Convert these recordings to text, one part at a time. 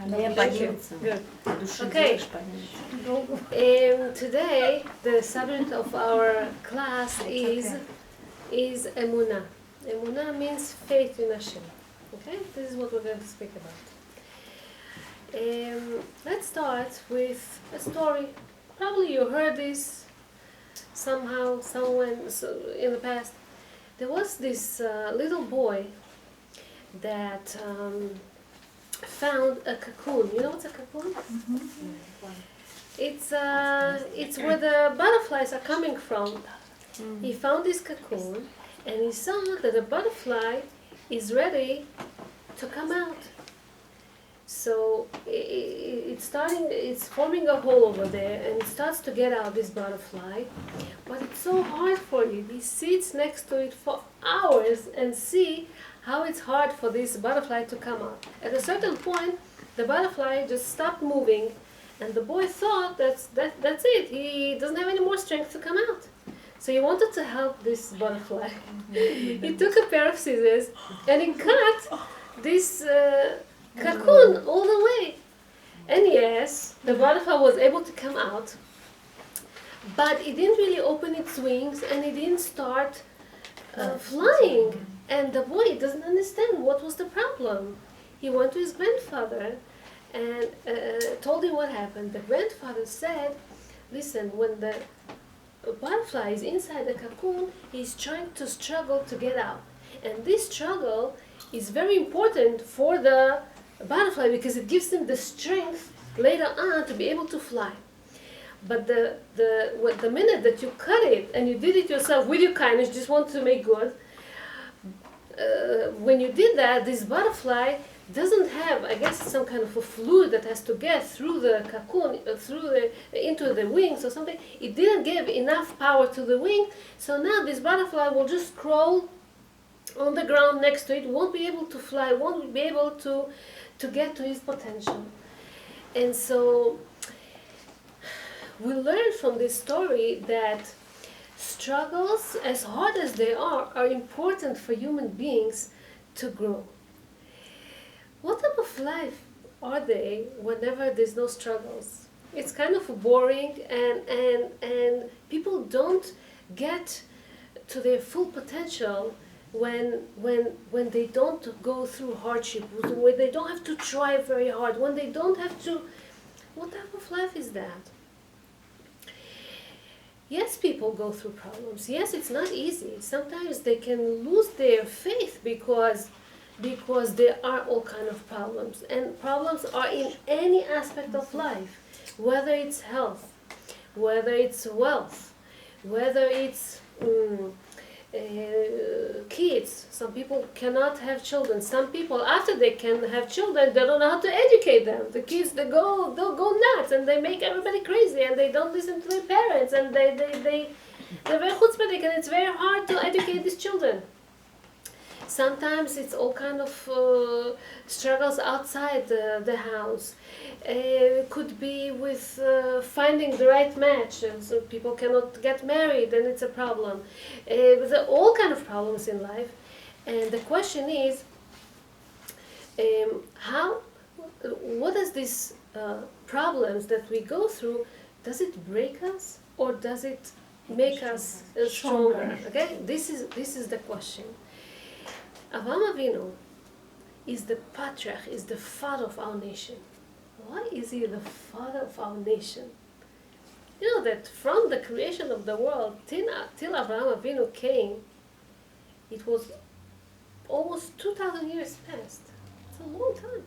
Thank you. Good. Okay. Today the subject of our class is Emunah. Emunah means faith in Hashem. Okay, this is what we're going to speak about. Let's start with a story. Probably you heard this somehow, somewhere in the past. There was this little boy that found a cocoon. You know what's a cocoon? Mm-hmm. It's where the butterflies are coming from. Mm-hmm. He found this cocoon and he saw that the butterfly is ready to come out. So it's forming a hole over there, and it starts to get out, this butterfly. But it's so hard for him. He sits next to it for hours and see how it's hard for this butterfly to come out. At a certain point, the butterfly just stopped moving, and the boy thought that's it. He doesn't have any more strength to come out. So he wanted to help this butterfly. He took a pair of scissors and he cut this cocoon all the way. And yes, the butterfly was able to come out, but it didn't really open its wings and it didn't start flying. And the boy doesn't understand what was the problem. He went to his grandfather and told him what happened. The grandfather said, listen, when the butterfly is inside the cocoon, he's trying to struggle to get out. And this struggle is very important for the butterfly because it gives him the strength later on to be able to fly. But the minute that you cut it and you did it yourself with your kindness, just want to make good, when you did that, this butterfly doesn't have, I guess, some kind of a fluid that has to get through the cocoon, into the wings or something. It didn't give enough power to the wing, so now this butterfly will just crawl on the ground next to it, won't be able to fly, won't be able to get to his potential. And so we learn from this story that struggles, as hard as they are important for human beings to grow. What type of life are they whenever there's no struggles? It's kind of boring, and people don't get to their full potential when they don't go through hardship, when they don't have to try very hard, when they don't have to. What type of life is that? Yes, people go through problems. Yes, it's not easy. Sometimes they can lose their faith because there are all kind of problems, and problems are in any aspect of life, whether it's health, whether it's wealth, whether it's kids. Some people cannot have children. Some people, after they can have children, they don't know how to educate them. The kids, they'll go nuts and they make everybody crazy and they don't listen to their parents and they're very chutzpahdik, and it's very hard to educate these children. Sometimes it's all kind of struggles outside the house. It could be with finding the right match. So people cannot get married, and it's a problem. There are all kind of problems in life. And the question is, what does these problems that we go through, does it break us or does it make us stronger? Okay, this is the question. Avraham Avinu is the patriarch, is the father of our nation. Why is he the father of our nation? You know that from the creation of the world till Avraham Avinu came, it was almost 2,000 years past. It's a long time.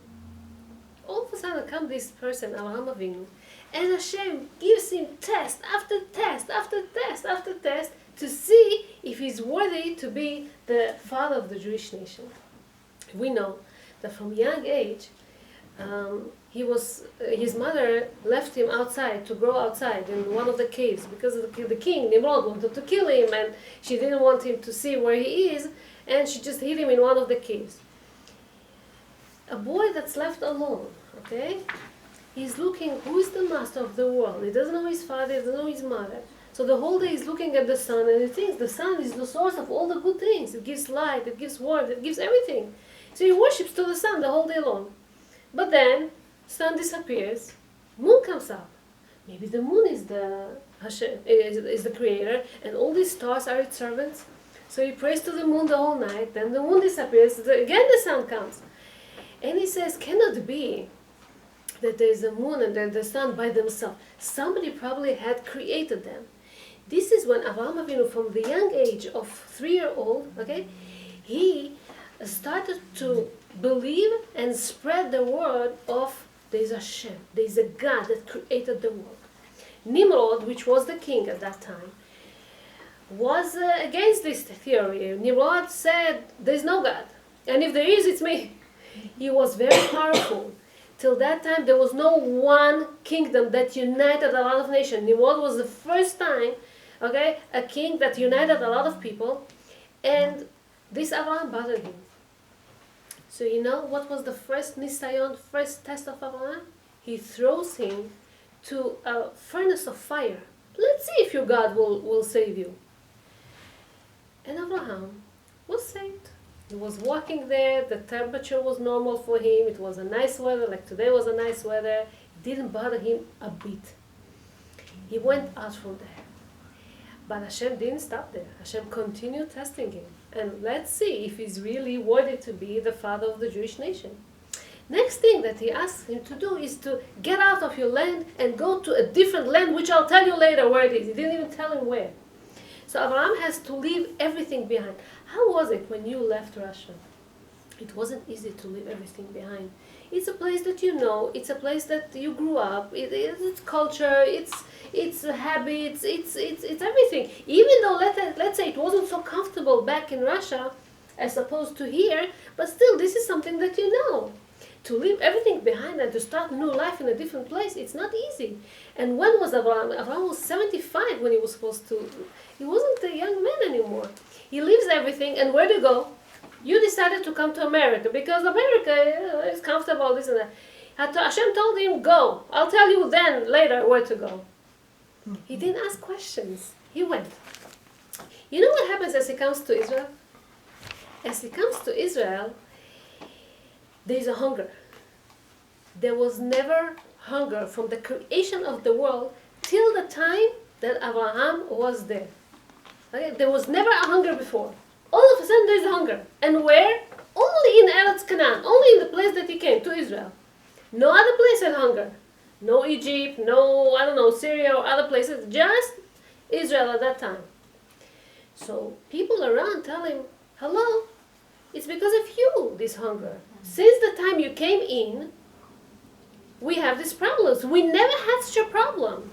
All of a sudden comes this person, Avraham Avinu, and Hashem gives him test after test after test after test to see if he's worthy to be the father of the Jewish nation. We know that from young age, his mother left him outside to grow outside in one of the caves because the king Nimrod wanted to kill him, and she didn't want him to see where he is, and she just hid him in one of the caves. A boy that's left alone, okay? He's looking, who is the master of the world? He doesn't know his father, he doesn't know his mother. So the whole day he's looking at the sun, and he thinks the sun is the source of all the good things. It gives light, it gives warmth, it gives everything. So he worships to the sun the whole day long. But then, sun disappears, moon comes up. Maybe the moon is the Hashem, is the creator, and all these stars are its servants. So he prays to the moon the whole night, then the moon disappears, again the sun comes. And he says, cannot be that there is a moon and the sun by themselves. Somebody probably had created them. This is when Avraham Avinu, from the young age of 3-year-old, okay, he started to believe and spread the word of there is a Hashem, there is a God that created the world. Nimrod, which was the king at that time, was against this theory. Nimrod said, there is no God, and if there is, it's me. He was very powerful. Till that time, there was no one kingdom that united a lot of nations. Nimrod was the first time, okay, a king that united a lot of people, and this Avraham bothered him. So you know what was the first nisayon, first test of Avraham? He throws him to a furnace of fire. Let's see if your God will save you. And Avraham was saved. He was walking there, the temperature was normal for him, it was a nice weather, like today was a nice weather. It didn't bother him a bit. He went out from there. But Hashem didn't stop there. Hashem continued testing him. And let's see if he's really worthy to be the father of the Jewish nation. Next thing that he asked him to do is to get out of your land and go to a different land, which I'll tell you later where it is. He didn't even tell him where. So Abraham has to leave everything behind. How was it when you left Russia? It wasn't easy to leave everything behind. It's a place that you know. It's a place that you grew up. It's culture. It's habits. It's everything. Even though let's say it wasn't so comfortable back in Russia, as opposed to here, but still this is something that you know. To leave everything behind and to start a new life in a different place, it's not easy. And when was Abraham? Abraham was 75 when he was supposed to. He wasn't a young man anymore. He leaves everything, and where to go? You decided to come to America because America is comfortable, this and that. Hashem told him, go. I'll tell you then, later, where to go. He didn't ask questions. He went. You know what happens as he comes to Israel? As he comes to Israel, there is a hunger. There was never hunger from the creation of the world till the time that Abraham was there. Okay? There was never a hunger before. All of a sudden there is hunger. And where? Only in Eretz Canaan. Only in the place that he came, to Israel. No other place had hunger. No Egypt, no, I don't know, Syria or other places. Just Israel at that time. So people around tell him, hello, it's because of you, this hunger. Since the time you came in, we have these problems. We never had such a problem.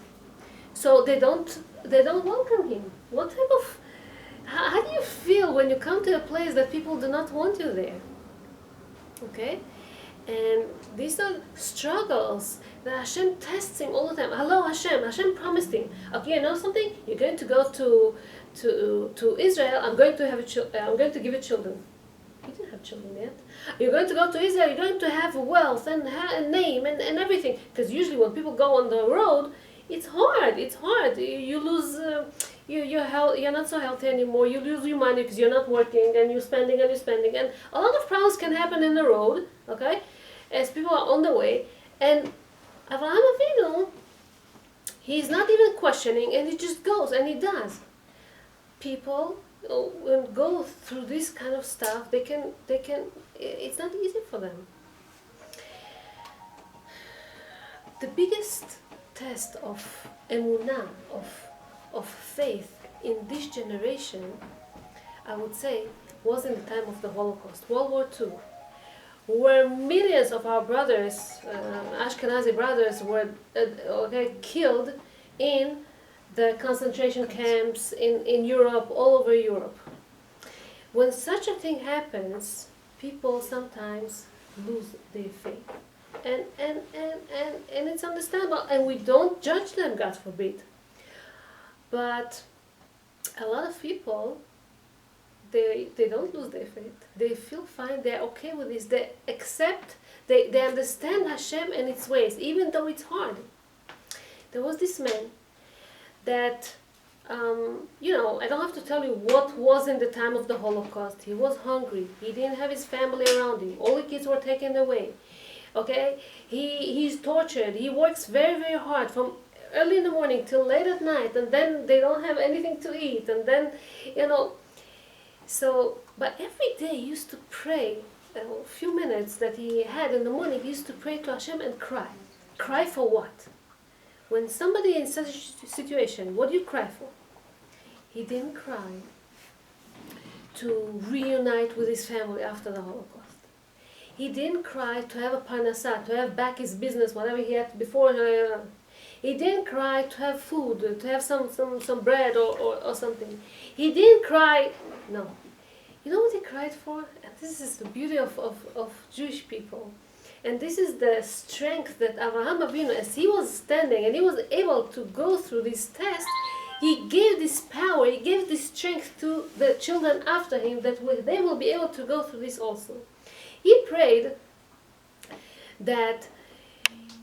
So they don't welcome him. What type of, how do you feel when you come to a place that people do not want you there? Okay? And these are struggles that Hashem tests him all the time. Hello Hashem, Hashem promised him, okay, you know something? You're going to go to Israel, I'm going to give you children. He didn't have children yet. You're going to go to Israel, you're going to have wealth and a name and everything. Because usually when people go on the road, it's hard. You lose, you're not so healthy anymore. You lose your money because you're not working and you're spending. And a lot of problems can happen in the road, okay, as people are on the way. And Avraham Avinu, he's not even questioning and he just goes and he does. People when go through this kind of stuff, they can, it's not easy for them. The biggest test of Emunah, of faith in this generation, I would say, was in the time of the Holocaust, World War II, where millions of our brothers, Ashkenazi brothers, were killed in the concentration camps in Europe, all over Europe. When such a thing happens, people sometimes lose their faith. And it's understandable, and we don't judge them, God forbid. But a lot of people, they don't lose their faith. They feel fine, they're okay with this, they accept, they understand Hashem and its ways, even though it's hard. There was this man that, I don't have to tell you what was in the time of the Holocaust. He was hungry. He didn't have his family around him. All the kids were taken away. Okay, he's tortured. He works very, very hard from early in the morning till late at night, and then they don't have anything to eat, and then, so, but every day he used to pray, a few minutes that he had in the morning, he used to pray to Hashem and cry. Cry for what? When somebody in such a situation, what do you cry for? He didn't cry to reunite with his family after the Holocaust. He didn't cry to have a parnasah, to have back his business, whatever he had before. He didn't cry to have food, to have some bread or something. He didn't cry, no. You know what he cried for? And this is the beauty of Jewish people. And this is the strength that Avraham Avinu, as he was standing and he was able to go through this test, he gave this power, he gave this strength to the children after him, that they will be able to go through this also. He prayed that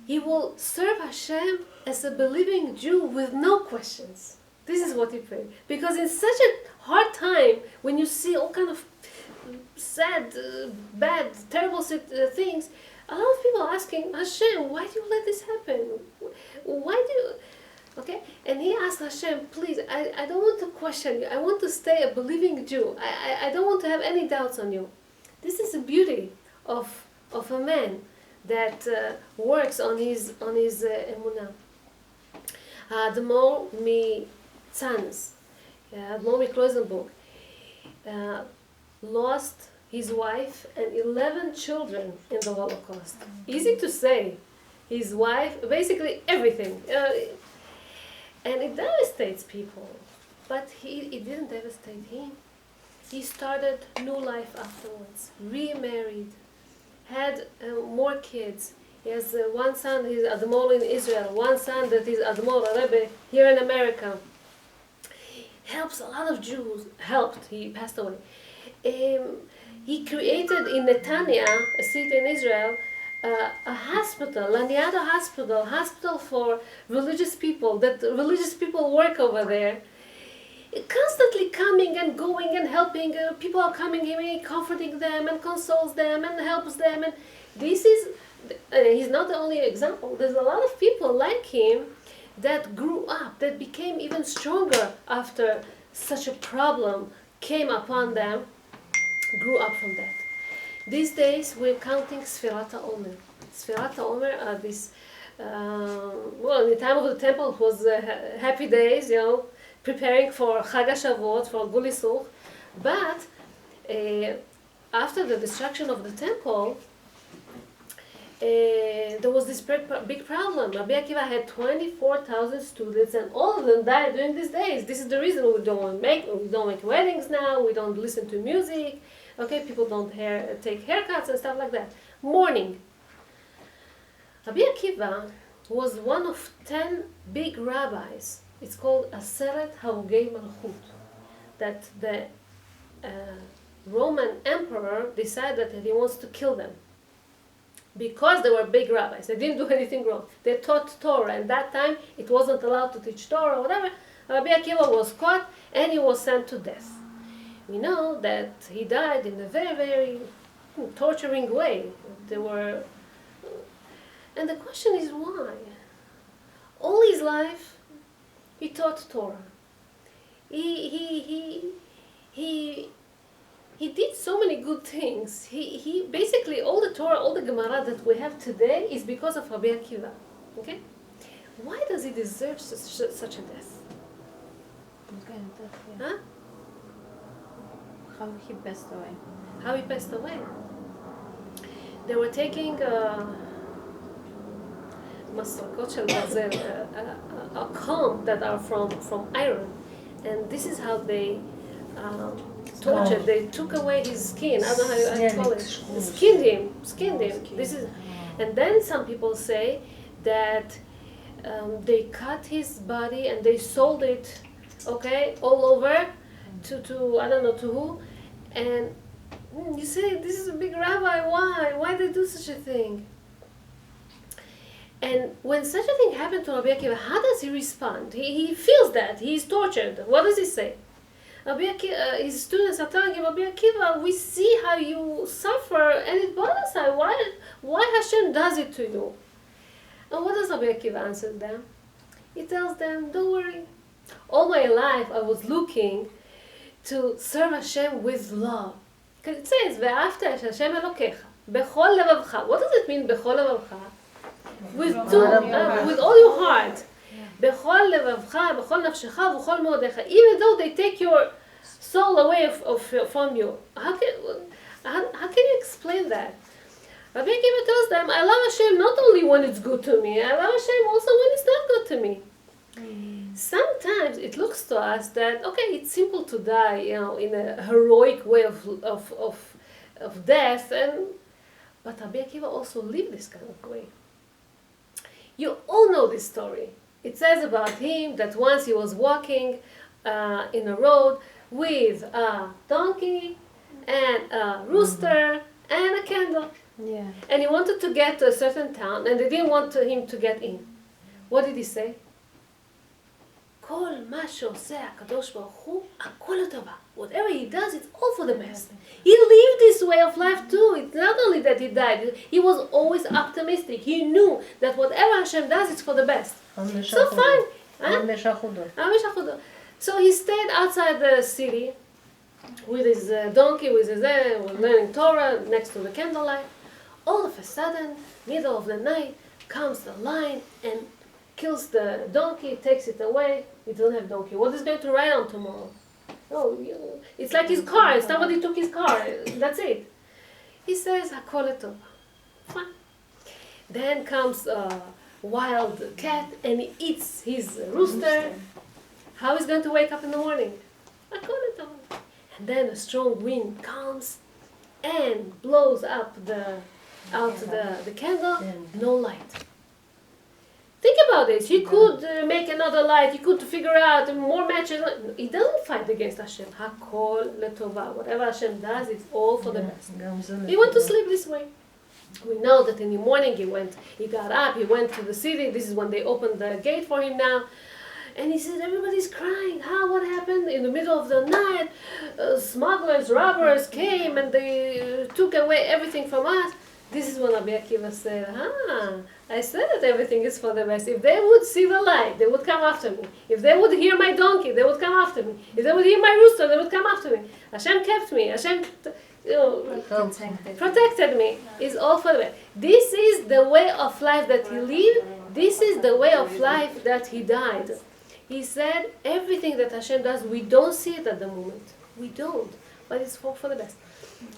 he will serve Hashem as a believing Jew with no questions. This is what he prayed. Because in such a hard time, when you see all kind of sad, bad, terrible things, a lot of people are asking, Hashem, why do you let this happen? Why do you... Okay? And he asked Hashem, please, I don't want to question you. I want to stay a believing Jew. I don't want to have any doubts on you. This is the beauty of a man that works on his Emunah. The more me Tzanz, the more me Kloisenburg, lost his wife and 11 children in the Holocaust. Easy to say. His wife, basically everything. And it devastates people. But it didn't devastate him. He started new life afterwards, remarried, had more kids. He has one son, he's Admor in Israel, one son that is Admor, a Rabbi, here in America. Helps a lot of Jews, he passed away. He created in Netanya, a city in Israel, a hospital, Laniado hospital for religious people, that religious people work over there. Constantly coming and going and helping, people are coming here, comforting them and consoles them and helps them. And this is, he's not the only example. There's a lot of people like him that grew up, that became even stronger after such a problem came upon them, grew up from that. These days we're counting Sfirat HaOmer. Sfirat HaOmer are this, well, in the time of the temple it was happy days, preparing for Chag HaShavuot, for Gulisuch. But after the destruction of the temple, there was this big problem. Rabbi Akiva had 24,000 students, and all of them died during these days. This is the reason we don't make weddings now. We don't listen to music. Okay, people don't take haircuts and stuff like that. Mourning. Rabbi Akiva was one of 10 big rabbis. It's called Aseret Harugei Malchut. That the Roman emperor decided that he wants to kill them. Because they were big rabbis. They didn't do anything wrong. They taught Torah. And that time, it wasn't allowed to teach Torah or whatever. Rabbi Akiva was caught and he was sent to death. We know that he died in a very, very torturing way. And the question is why? All his life, he taught Torah. He did so many good things. He basically, all the Torah, all the Gemara that we have today is because of Rabbi Akiva. Okay? Why does he deserve such a death? Okay, Huh? How he passed away. How he passed away? They were taking מסרקות של ברזל, a comb that are from iron, and this is how they tortured. They took away his skin. I don't know how to call it. Skinned him. This is, and then some people say that they cut his body and they sold it, okay, all over to I don't know to who, and you say this is a big rabbi. Why they do such a thing? And when such a thing happened to Rabbi Akiva, how does he respond? He feels that he's tortured. What does he say? His students are telling him, Rabbi Akiva, we see how you suffer and it bothers us. Why Hashem does it to you? And what does Rabbi Akiva answer them? He tells them, don't worry. All my life I was looking to serve Hashem with love. Because it says, ואהבת את Hashem אלוקיך, בכל לבבך. What does it mean, בכל לבבך? With all your heart. בכל לבבך, בכל נפשך, ובכל מאודיך. Even though they take your soul away from you. How can you explain that? Rabbi Akiva tells them, I love Hashem not only when it's good to me, I love Hashem also when it's not good to me. Sometimes it looks to us that, okay, it's simple to die, in a heroic way of death, but Rabbi Akiva also lived this kind of way. You all know this story. It says about him that once he was walking in a road with a donkey and a rooster and a candle. Yeah. And he wanted to get to a certain town, and they didn't want him to get in. What did he say? כל מה שעושה הקדוש ברוך הוא, הכל לטובה. Whatever he does, it's all for the best. He lived this way of life too. It's not only that he died, he was always optimistic. He knew that whatever Hashem does, it's for the best. So fine. So he stayed outside the city with his donkey, with his learning Torah next to the candlelight. All of a sudden, middle of the night, comes the lion and kills the donkey, takes it away. He doesn't have donkey. What is going to ride on tomorrow? Oh, it's like his car. Somebody took his car. That's it. He says, "Hakol letova." Fine. Then comes a wild cat and he eats his rooster. How is he going to wake up in the morning? Hakol letova. And then a strong wind comes and blows up the candle. No light. Think about this. He could make another light. He could figure out more matches. He doesn't fight against Hashem. Hakol letova. Whatever Hashem does, it's all for the best. He went to sleep this way. We know that in the morning he got up, he went to the city. This is when they opened the gate for him now. And he says, everybody's crying. What happened? In the middle of the night, smugglers, robbers came and they took away everything from us. This is when Rabbi Akiva said, I said that everything is for the best. If they would see the light, they would come after me. If they would hear my donkey, they would come after me. If they would hear my rooster, they would come after me. Hashem kept me. Hashem protected me. It's all for the best. This is the way of life that he lived. This is the way of life that he died. He said, everything that Hashem does, we don't see it at the moment. We don't. But it's for the best.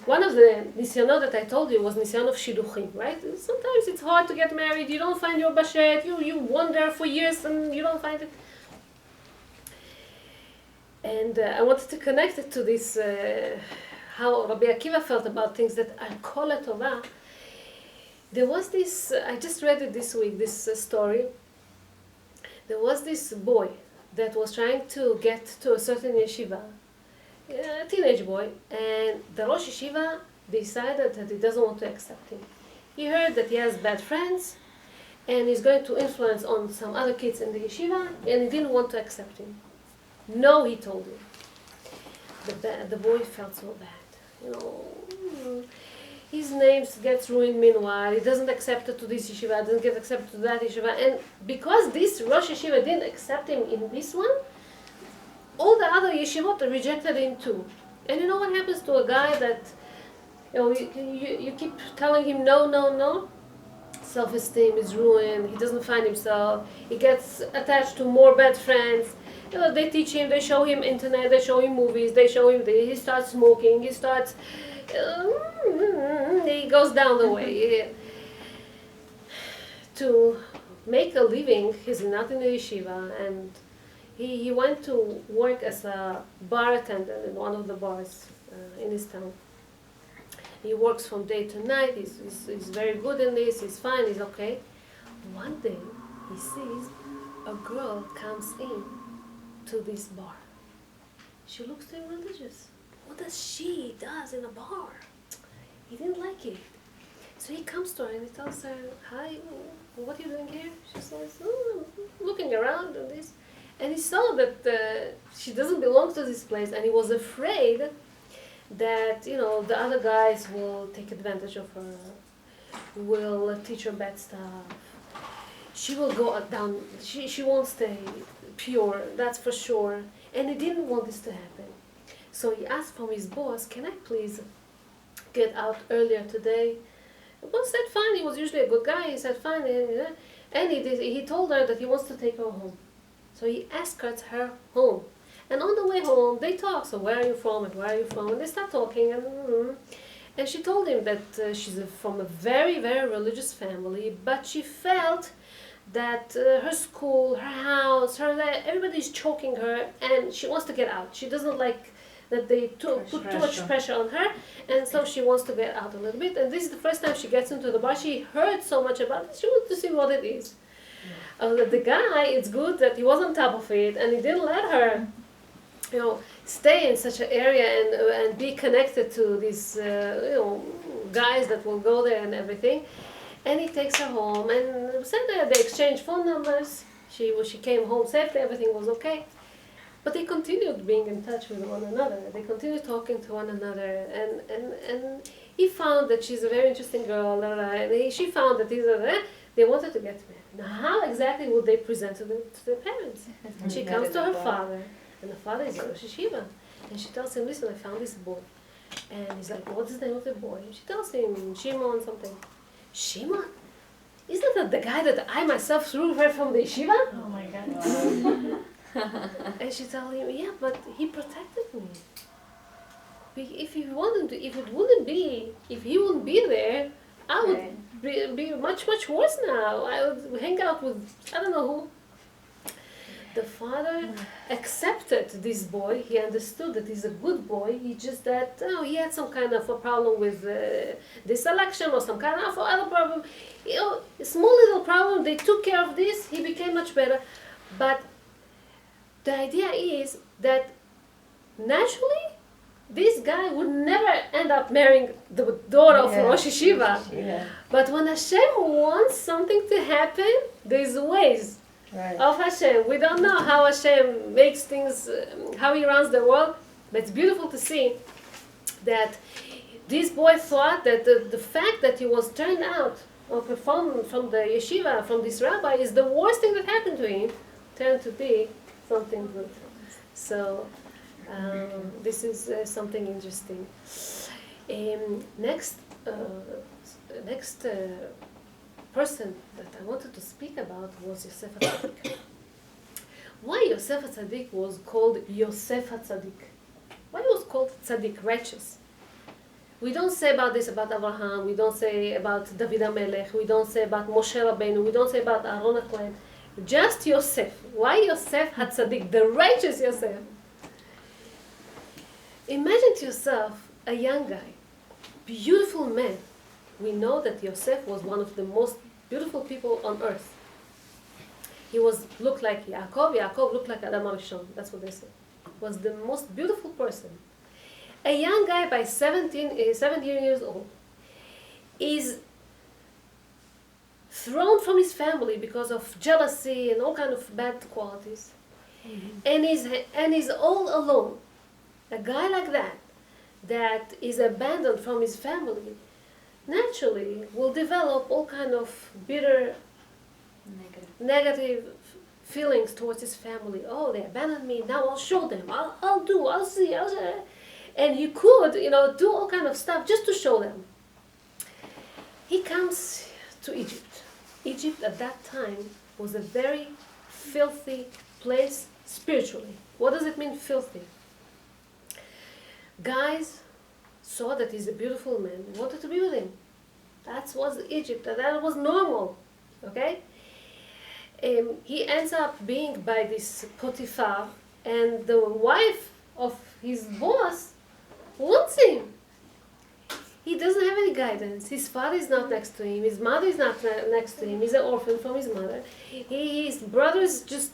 One of the nisyonot that I told you was nisyon of shidduchim, right? Sometimes it's hard to get married. You don't find your bashet. You wander for years and you don't find it. And I wanted to connect it to this, how Rabbi Akiva felt about things that are kol letova. There was this, I just read it this week, this story. There was this boy that was trying to get to a certain yeshiva, a teenage boy, and the Rosh Yeshiva decided that he doesn't want to accept him. He heard that he has bad friends, and he's going to influence on some other kids in the yeshiva, and he didn't want to accept him. No, he told him. The boy felt so bad. His name gets ruined meanwhile. He doesn't accept it to this yeshiva, doesn't get accepted to that yeshiva. And because this Rosh Yeshiva didn't accept him in this one, all the other yeshivot rejected him too. And you know what happens to a guy that you keep telling him no? Self-esteem is ruined. He doesn't find himself. He gets attached to more bad friends. They teach him, they show him internet, they show him movies, they show him he starts smoking, he starts... he goes down the way. To make a living, he's not in the yeshiva, and he went to work as a bar attendant in one of the bars in his town. He works from day to night, he's very good in this, he's fine, he's okay. One day, he sees a girl comes in to this bar. She looks very religious. What does she does in a bar? He didn't like it. So he comes to her and he tells her, hi, what are you doing here? She says, I'm looking around and this. And he saw that she doesn't belong to this place, and he was afraid that, you know, the other guys will take advantage of her, will teach her bad stuff. She will go down, she won't stay pure, that's for sure. And he didn't want this to happen. So he asked from his boss, can I please get out earlier today? The boss said fine, he was usually a good guy, he said fine, and he told her that he wants to take her home. So he escorts her home. And on the way home, they talk. So where are you from and where are you from? And they start talking. And she told him that she's from a very, very religious family, but she felt that her school, her house, everybody's choking her, and she wants to get out. She doesn't like that they put too much pressure on her, and so she wants to get out a little bit. And this is the first time she gets into the bar. She heard so much about it, she wants to see what it is. The guy, it's good that he was on top of it, and he didn't let her, you know, stay in such an area and be connected to these, you know, guys that will go there and everything. And he takes her home, and said that they exchanged phone numbers. She came home safely, everything was okay. But they continued being in touch with one another. They continued talking to one another, and he found that she's a very interesting girl, and she found that they wanted to get married. Now, how exactly would they present to their parents? And she comes to her father, and the father is Rosh Yeshiva, and she tells him, listen, I found this boy. And he's like, what's the name of the boy? And she tells him, Shimon something. Shimon? Isn't that the guy that I myself threw her from the yeshiva? Oh my God. And she told him, yeah, but he protected me. If he wouldn't be there, I would be much, much worse now. I would hang out with, I don't know who. The father accepted this boy. He understood that he's a good boy. He just that, he had some kind of a problem with this election or some kind of other problem. You know, a small little problem. They took care of this. He became much better. But the idea is that naturally, this guy would never end up marrying the daughter of Rosh Yeshiva. Yeah. But when Hashem wants something to happen, there's ways of Hashem. We don't know how Hashem makes things, how He runs the world, but it's beautiful to see that this boy thought that the fact that he was turned out from the yeshiva, from this rabbi, is the worst thing that happened to him, turned to be something good. So this is something interesting. Next person that I wanted to speak about was Yosef HaTzadik. Why Yosef HaTzadik was called Yosef HaTzadik? Why he was called Tzadik, righteous? We don't say about this about Abraham, we don't say about David HaMelech, we don't say about Moshe Rabbeinu, we don't say about Aaron HaKohen. Just Yosef. Why Yosef HaTzadik, the righteous Yosef? Imagine to yourself a young guy, beautiful man. We know that Yosef was one of the most beautiful people on earth. He looked like Yaakov. Yaakov looked like Adam HaRishon. That's what they say. Was the most beautiful person. A young guy by 17 years old is thrown from his family because of jealousy and all kind of bad qualities, and is all alone. A guy like that is abandoned from his family, naturally will develop all kind of bitter, negative feelings towards his family. Oh, they abandoned me. Now I'll show them. I'll see. And he could, do all kind of stuff just to show them. He comes to Egypt. Egypt at that time was a very filthy place spiritually. What does it mean, filthy? Guys saw that he's a beautiful man, wanted to be with him. That was Egypt, that was normal, okay? He ends up being by this Potiphar, and the wife of his boss wants him. He doesn't have any guidance. His father is not next to him. His mother is not next to him. He's an orphan from his mother. His brothers just,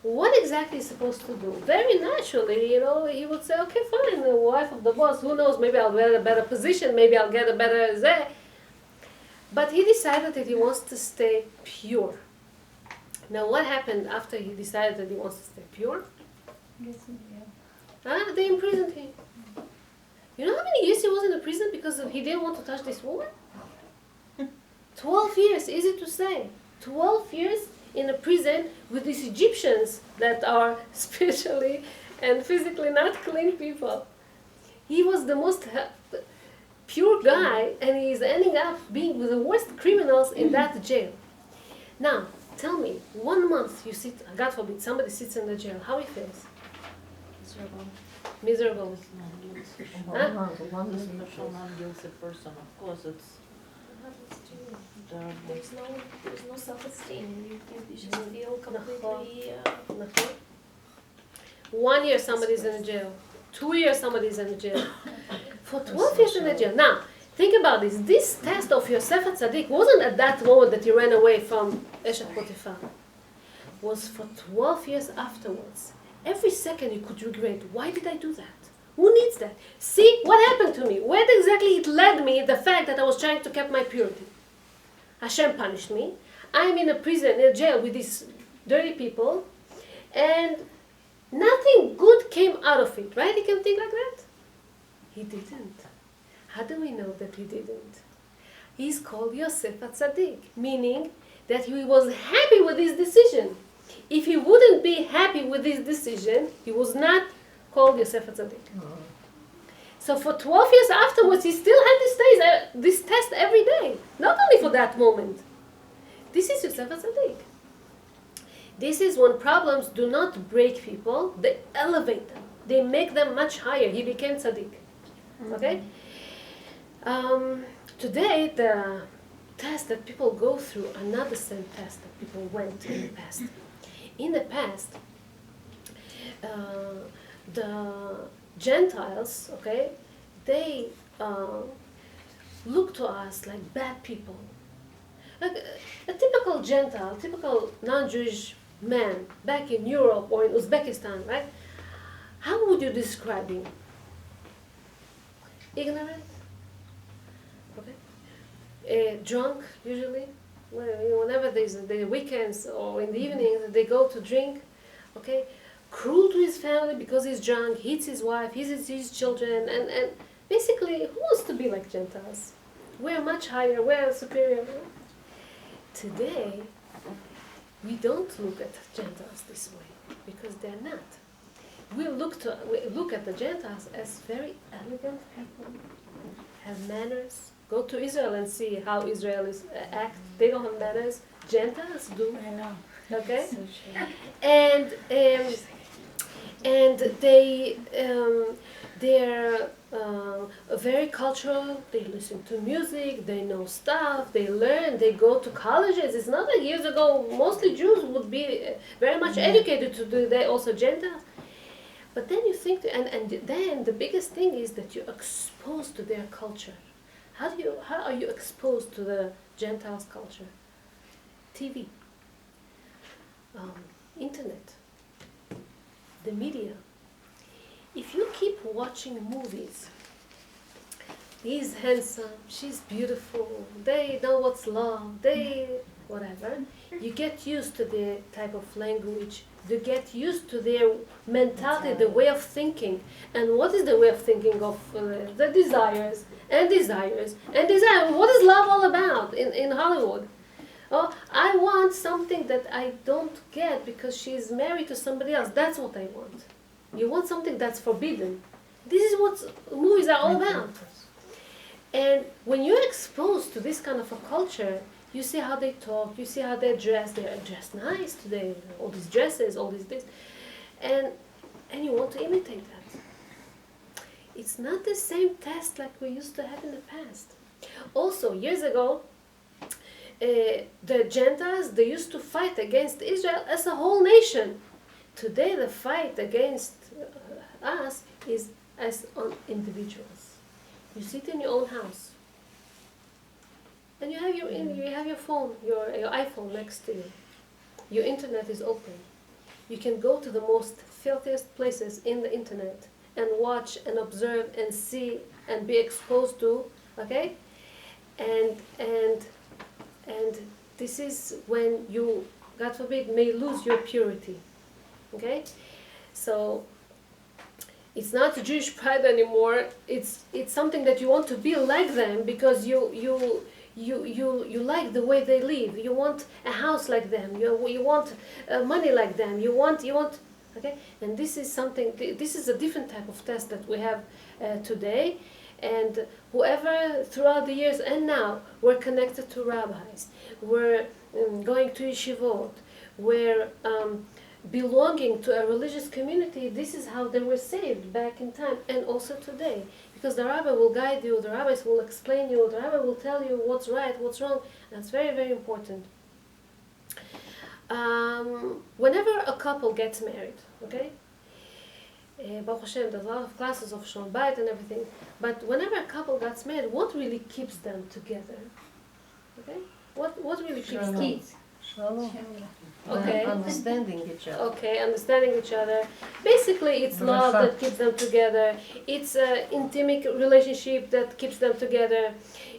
what exactly is supposed to do? Very naturally, he would say, okay, fine, the wife of the boss, who knows, maybe I'll get a better position, maybe I'll get a better... But he decided that he wants to stay pure. Now what happened after he decided that he wants to stay pure? They imprisoned him. You know how many years he was in the prison because he didn't want to touch this woman? 12 years, easy to say. 12 years in a prison with these Egyptians that are spiritually and physically not clean people. He was the most pure guy, and he's ending up being with the worst criminals in that jail. Now, tell me, 1 month you sit, God forbid, somebody sits in the jail, how he feels? Miserable. One special non-guilty person, of course, it's terrible. There's no self-esteem. You just feel completely. 1 year somebody's in the jail. 2 years somebody's in the jail. For 12 years in the jail. Now, think about this. This test of Yosef HaTzadik wasn't at that moment that he ran away from Eshet Potiphar. Was for 12 years afterwards. Every second you could regret, why did I do that? Who needs that? See what happened to me? Where exactly it led me, the fact that I was trying to keep my purity. Hashem punished me. I'm in a prison, in a jail with these dirty people, and nothing good came out of it, right? You can think like that? He didn't. How do we know that he didn't? He's called Yosef HaTzadik, meaning that he was happy with his decision. If he wouldn't be happy with his decision, he was not called Yosef HaTzadik. So for 12 years afterwards, he still had this test every day. Not only for that moment. This is Yosef HaTzadik. This is when problems do not break people, they elevate them. They make them much higher. He became tzaddik. Okay? Today, the tests that people go through are not the same tests that people went in the past. In the past, the Gentiles, okay, they look to us like bad people. Like a typical Gentile, typical non-Jewish man back in Europe or in Uzbekistan, right? How would you describe him? Ignorant? Okay. Drunk, usually. Whenever there's the weekends or in the evenings, they go to drink. Okay. Cruel to his family because he's drunk, hits his wife, hits his children, and basically, who wants to be like Gentiles? We're much higher, we're superior. Today, we don't look at Gentiles this way because they're not. We look at the Gentiles as very elegant people, have manners. Go to Israel and see how Israelis act. They don't have manners. Gentiles do. I know. Okay? So and they're very cultural. They listen to music. They know stuff. They learn. They go to colleges. It's not like years ago mostly Jews would be very much educated to do. They also Gentiles. But then you think, and then the biggest thing is that you're exposed to their culture. How are you exposed to the Gentiles' culture? TV, internet, the media. If you keep watching movies, he's handsome, she's beautiful, they know what's love, whatever, you get used to their type of language, you get used to their mentality, the way of thinking. And what is the way of thinking of the desires? And desires. What is love all about in Hollywood? Oh, I want something that I don't get because she's married to somebody else. That's what I want. You want something that's forbidden. This is what movies are all about. And when you're exposed to this kind of a culture, you see how they talk, you see how they dress. They're dressed nice today. All these dresses, all this. And you want to imitate that. It's not the same test like we used to have in the past. Also, years ago, the Gentiles, they used to fight against Israel as a whole nation. Today, the fight against us is as on individuals. You sit in your own house, and you have your phone, your iPhone next to you. Your internet is open. You can go to the most filthiest places in the internet and watch and observe and see and be exposed to, okay? And this is when you God forbid, may lose your purity. Okay? So it's not Jewish pride anymore. It's something that you want to be like them because you like the way they live. You want a house like them. You want money like them. You want. Okay, and this is something. This is a different type of test that we have today. And whoever throughout the years and now we're connected to rabbis, we're going to yeshivot, we're belonging to a religious community. This is how they were saved back in time and also today. Because the rabbi will guide you, the rabbis will explain you, the rabbi will tell you what's right, what's wrong. That's very, very important. Whenever a couple gets married, okay? Baruch Hashem, there's a lot of classes of Shalom Bayit and everything. But whenever a couple gets married, what really keeps them together? Okay? What really keeps them? Shalom. Okay. Understanding each other. Okay, understanding each other. Basically, it's love that keeps them together. It's an intimate relationship that keeps them together.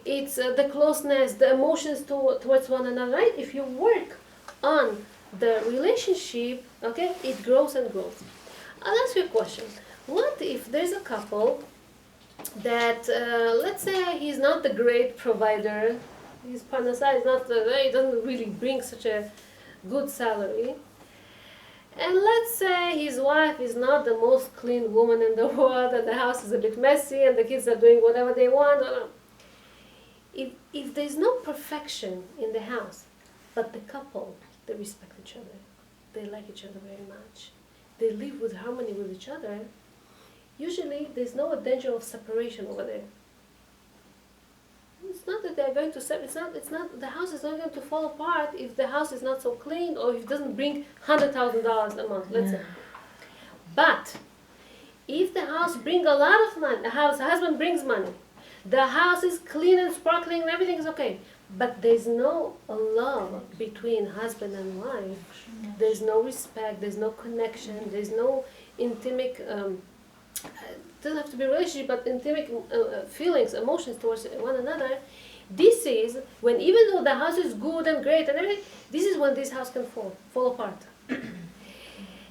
It's the closeness, the emotions towards one another, right? If you work on the relationship, okay, it grows and grows. I'll ask you a question. What if there's a couple that, let's say he's not the great provider, his parnasah is not, he doesn't really bring such a good salary, and let's say his wife is not the most clean woman in the world, and the house is a bit messy, and the kids are doing whatever they want. If there's no perfection in the house, but the couple, they respect each other, they like each other very much, they live with harmony with each other, usually there's no danger of separation over there. It's not that they're going to separate. It's not. The house is not going to fall apart if the house is not so clean or if it doesn't bring $100,000 a month. Let's say. But if the house brings a lot of money, the husband brings money, the house is clean and sparkling and everything is okay, but there's no love between husband and wife. There's no respect. There's no connection. There's no intimate. It doesn't have to be a relationship, but intimate feelings, emotions towards one another. This is when, even though the house is good and great and everything, this is when this house can fall apart.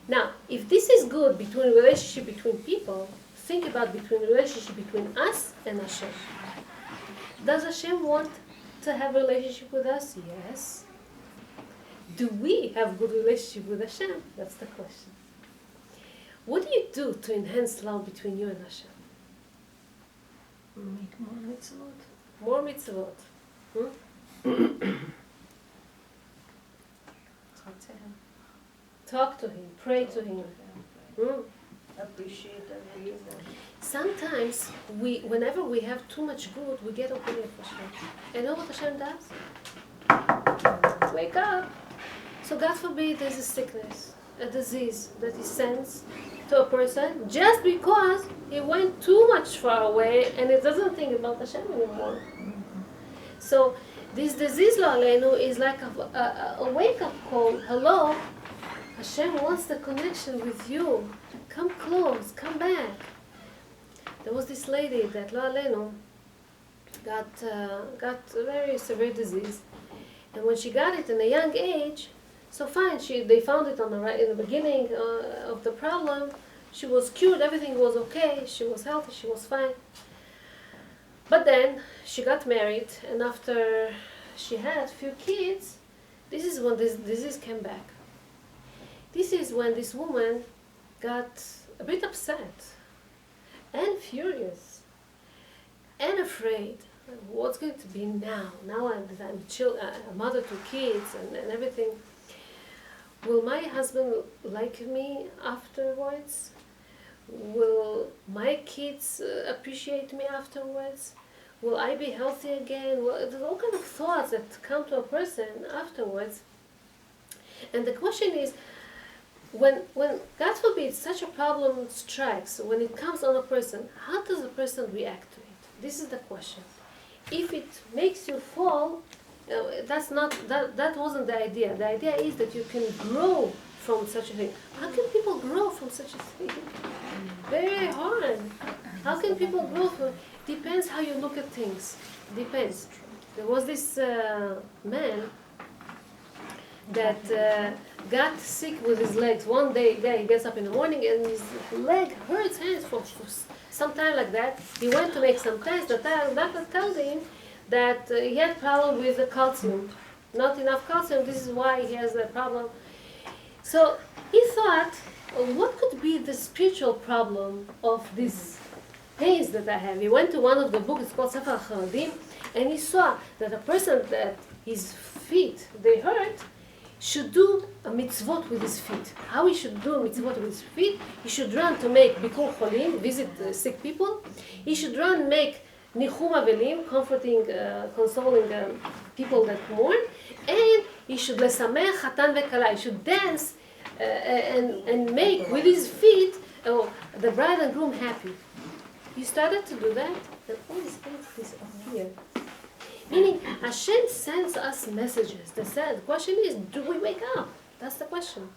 Now, if this is good between relationship between people, think about between relationship between us and Hashem. Does Hashem want to have a relationship with us? Yes. Do we have good relationship with Hashem? That's the question. What do you do to enhance love between you and Hashem? Make more mitzvot. More mitzvot. Talk to him. Talk to Him. Pray to Him. Appreciate everything. Sometimes, whenever we have too much good, we get opinion of Hashem. And know what Hashem does? Wake up. So God forbid there's a sickness, a disease that He sends to a person just because he went too much far away and it doesn't think about Hashem anymore. So this disease, lo aleinu, is like a wake-up call. Hello, Hashem wants the connection with you. Come close, come back. There was this lady that, lo aleinu, got a very severe disease, and when she got it in a young age, so fine, they found it in the beginning of the problem. She was cured, everything was okay, she was healthy, she was fine. But then she got married, and after she had a few kids, this is when this disease came back. This is when this woman got a bit upset and furious and afraid. What's going to be now? Now I'm a mother to kids and everything. Will my husband like me afterwards? Will my kids appreciate me afterwards? Will I be healthy again? Well, there's all kinds of thoughts that come to a person afterwards. And the question is, when God forbid such a problem strikes, when it comes on a person, how does a person react to it? This is the question. If it makes you fall, that wasn't the idea. The idea is that you can grow from such a thing. How can people grow from such a thing? Very hard. How can people grow from? Depends how you look at things. Depends. There was this man that got sick with his legs. One day he gets up in the morning and his leg hurts for some time like that. He went to make some tests. The doctor told him that he had problem with the calcium. Not enough calcium, this is why he has that problem. So he thought, what could be the spiritual problem of these pains that I have? He went to one of the books, it's called Sefer HaCharadim, and he saw that a person that his feet, they hurt, should do a mitzvot with his feet. How he should do a mitzvot with his feet? He should run to make bikur cholim, visit sick people. He should run, make nichum avelim, comforting, consoling people that mourn. And he should lesamech chatan vekala. He should dance and make with his feet the bride and groom happy. He started to do that, and all these things disappeared. Meaning, Hashem sends us messages. The question is, do we wake up? That's the question.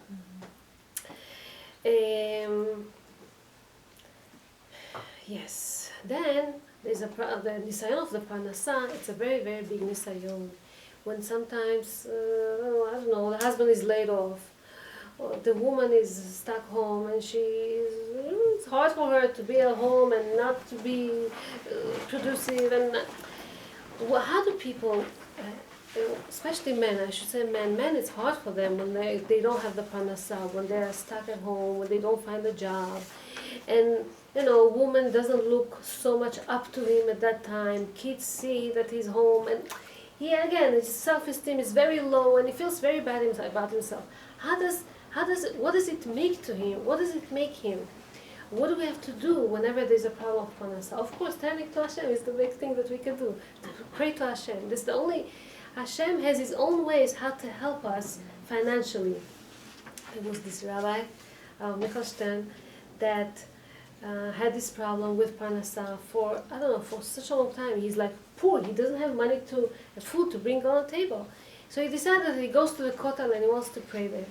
Yes. Then there's the nisayon of the parnasa. It's a very, very big nisayon. When sometimes, I don't know, the husband is laid off, or the woman is stuck home, and it's hard for her to be at home and not to be productive. And how do people, especially men, I should say men, it's hard for them when they don't have the parnasa, when they're stuck at home, when they don't find a job. And, a woman doesn't look so much up to him at that time. Kids see that he's home, and his self-esteem is very low, and he feels very bad about himself. What does it make to him? What does it make him? What do we have to do whenever there's a problem of parnasa? Of course, turning to Hashem is the big thing that we can do. To pray to Hashem. This is the only. Hashem has his own ways how to help us financially. There was this rabbi, Michelstein, that had this problem with parnasa for such a long time. He's like poor. He doesn't have money food to bring on the table. So he decided that he goes to the kotel and he wants to pray there.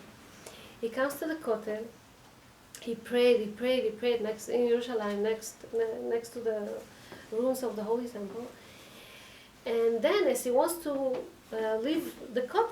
He comes to the kotel. He prayed next in Yerushalayim, next to the ruins of the Holy Temple. And then, as he wants to leave the kotel,